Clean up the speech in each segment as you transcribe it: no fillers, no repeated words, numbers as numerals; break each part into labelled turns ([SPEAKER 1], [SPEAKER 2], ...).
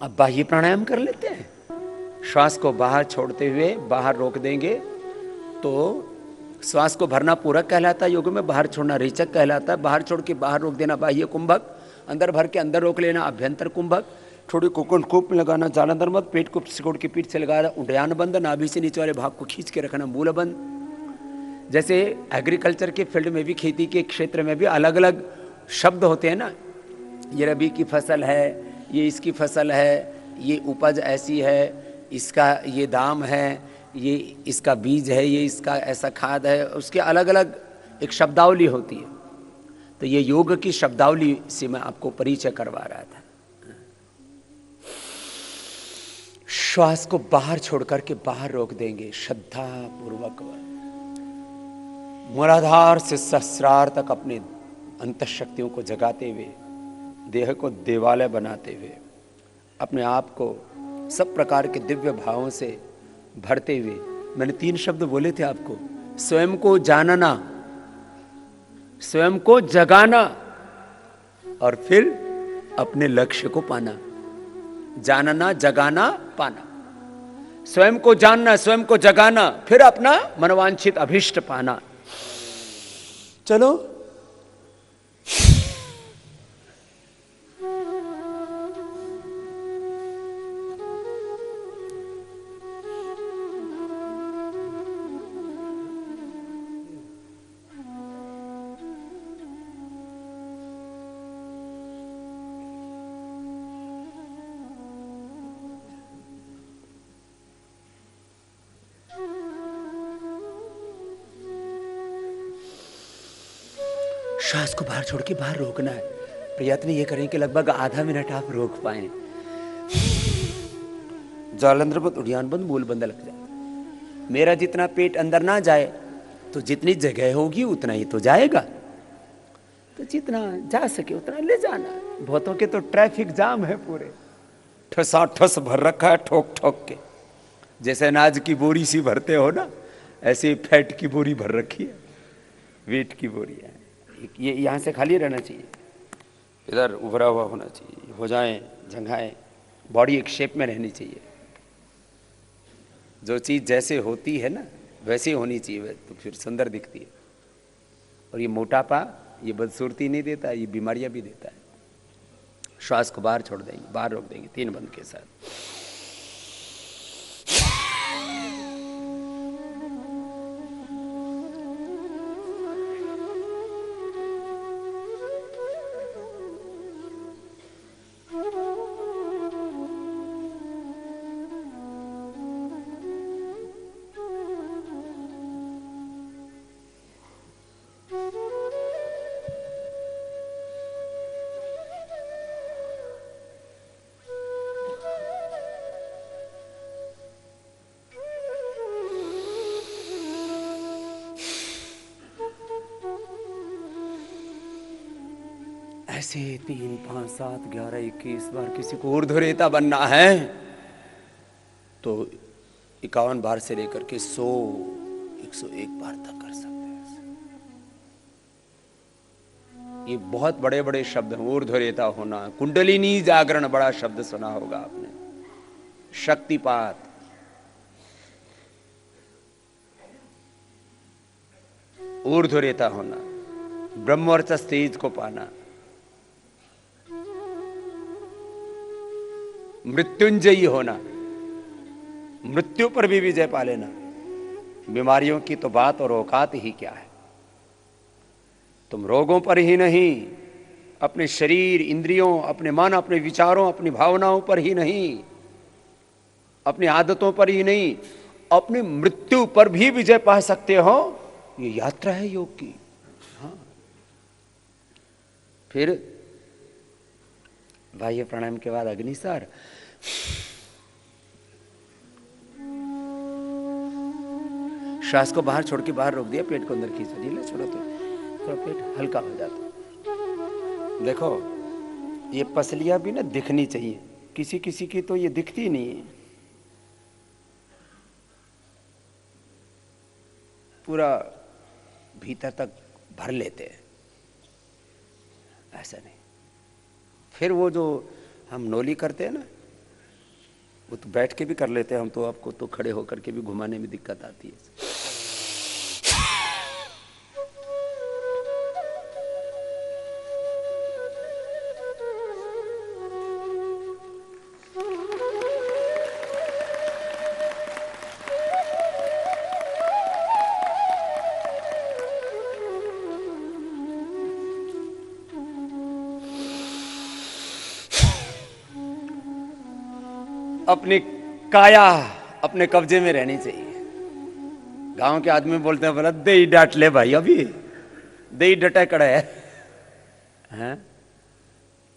[SPEAKER 1] अब बाह्य प्राणायाम कर लेते हैं। श्वास को बाहर छोड़ते हुए बाहर रोक देंगे तो श्वास को भरना पूरक कहलाता है योग में, बाहर छोड़ना रेचक कहलाता है। बाहर छोड़ के बाहर रोक देना बाह्य कुंभक, अंदर भर के अंदर रोक लेना अभ्यंतर कुंभक। थोड़ी कोकुंड कूप में लगाना जालंधर मत, पेट को सिकोड़ के पीठ से लगाना उड्डयन बंद, नाभि से नीचे वाले भाग को खींच के रखना मूल बंद। जैसे एग्रीकल्चर के फील्ड में भी, खेती के क्षेत्र में भी अलग अलग शब्द होते हैं ना, ये रबी की फसल है, ये इसकी फसल है, ये उपज ऐसी है, इसका ये दाम है, ये इसका बीज है, ये इसका ऐसा खाद है, उसके अलग अलग एक शब्दावली होती है। तो ये योग की शब्दावली से मैं आपको परिचय करवा रहा था। श्वास को बाहर छोड़कर के बाहर रोक देंगे श्रद्धा पूर्वक, मूलाधार से सहस्रार तक अपने अंतःशक्तियों को जगाते हुए, देह को देवालय बनाते हुए, अपने आप को सब प्रकार के दिव्य भावों से भरते हुए। मैंने 3 शब्द बोले थे आपको, स्वयं को जानना, स्वयं को जगाना और फिर अपने लक्ष्य को पाना। जानना, जगाना, पाना। स्वयं को जानना, स्वयं को जगाना, फिर अपना मनोवांछित अभिष्ट पाना। चलो श्वास को बाहर छोड़ के बाहर रोकना है। प्रयत्न ये करें कि लगभग आधा मिनट आप रोक पाए। जालंधर बंद, उड़ियान बंद, मूल बंद लग जाए। मेरा जितना पेट अंदर ना जाए तो जितनी जगह होगी उतना ही तो जाएगा, तो जितना जा सके उतना ले जाना। बहुतों के तो ट्रैफिक जाम है, पूरे ठसा ठस भर रखा है ठोक ठोक के। जैसे अनाज की बोरी सी भरते हो ना, ऐसे फैट की बोरी भर रखी है, वेट की बोरी है। ये यहाँ से खाली रहना चाहिए, इधर उभरा हुआ होना चाहिए, हो जाए जंघाएं, बॉडी एक शेप में रहनी चाहिए। जो चीज़ जैसे होती है ना वैसे होनी चाहिए, तो फिर सुंदर दिखती है। और ये मोटापा, ये बदसूरती नहीं देता, ये बीमारियां भी देता है। श्वास को बाहर छोड़ देंगे, बाहर रोक देंगे 3 बंद के साथ। ऐसे 3, 5, 7, 11, 21 बार किसी को ऊर्ध्वरेता बनना है तो 51 बार से लेकर के 100, 101 बार तक कर सकते हैं। ये बहुत बड़े बड़े शब्द हैं। ऊर्ध्वरेता होना, कुंडलिनी जागरण, बड़ा शब्द सुना होगा आपने, शक्तिपात, ऊर्ध्वरेता होना, ब्रह्मवर्चस्व तेज को पाना, मृत्युंजयी होना, मृत्यु पर भी विजय पा लेना। बीमारियों की तो बात और औकात ही क्या है। तुम रोगों पर ही नहीं, अपने शरीर, इंद्रियों, अपने मन, अपने विचारों, अपनी भावनाओं पर ही नहीं, अपनी आदतों पर ही नहीं, अपनी मृत्यु पर भी विजय पा सकते हो। ये यात्रा है योग की। हाँ, फिर बाह्य प्राणायाम के बाद अग्निसार, श्वास को बाहर छोड़ के बाहर रोक दिया, पेट को अंदर खींच दिया, छोड़ो तो थोड़ा पेट हल्का हो जाता। देखो ये पसलियां भी ना दिखनी चाहिए, किसी किसी की तो ये दिखती नहीं है, पूरा भीतर तक भर लेते हैं, ऐसा नहीं। फिर वो जो हम नोली करते हैं ना, वो तो बैठ के भी कर लेते हैं हम, तो आपको तो खड़े होकर के भी घुमाने में दिक्कत आती है। अपनी काया अपने कब्जे में रहनी चाहिए। गांव के आदमी बोलते हैं बोला दे ही डांट ले भाई, अभी दे ही डटा कड़ा है, हैं?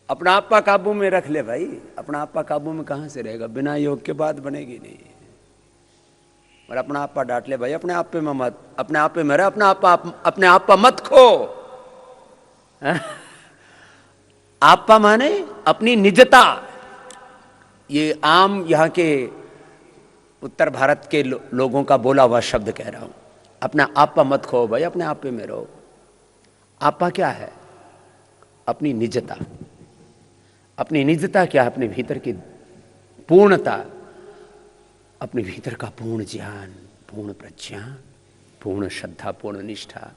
[SPEAKER 1] अपना आपा काबू में रख ले भाई। अपना आपा काबू में कहां से रहेगा, बिना योग के बात बनेगी नहीं। और अपना आपा डांट ले भाई, अपने आप पे मत, अपने आप पे मेरा अपने आपा मत खो। आपा माने अपनी निजता। ये आम यहाँ के उत्तर भारत के लोगों का बोला हुआ शब्द कह रहा हूं। अपना आपा मत खो भाई, अपने आप पे में रहो। आपा क्या है? अपनी निजता। अपनी निजता क्या है? अपने भीतर की पूर्णता, अपने भीतर का पूर्ण ज्ञान, पूर्ण प्रज्ञा, पूर्ण श्रद्धा, पूर्ण निष्ठा,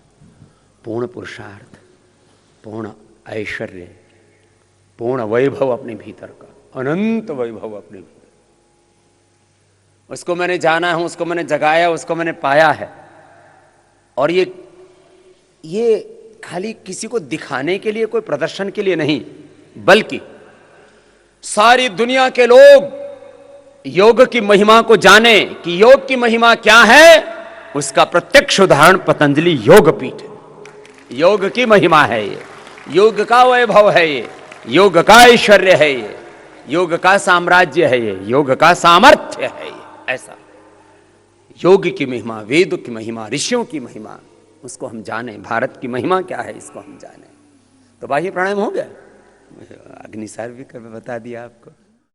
[SPEAKER 1] पूर्ण पुरुषार्थ, पूर्ण ऐश्वर्य, पूर्ण वैभव अपने भीतर का, अनंत वैभव अपने भीतर। उसको मैंने जाना है, उसको मैंने जगाया, उसको मैंने पाया है। और ये खाली किसी को दिखाने के लिए, कोई प्रदर्शन के लिए नहीं, बल्कि सारी दुनिया के लोग योग की महिमा को जाने कि योग की महिमा क्या है, उसका प्रत्यक्ष उदाहरण पतंजलि योग पीठ है। योग की महिमा है ये, योग का वैभव है ये, योग का ऐश्वर्य है ये, योग का साम्राज्य है ये, योग का सामर्थ्य है ये। ऐसा योग की महिमा, वेद की महिमा, ऋषियों की महिमा, उसको हम जाने। भारत की महिमा क्या है, इसको हम जाने। तो बाह्य प्राणायाम हो गया, अग्निसार भी कभी बता दिया आपको।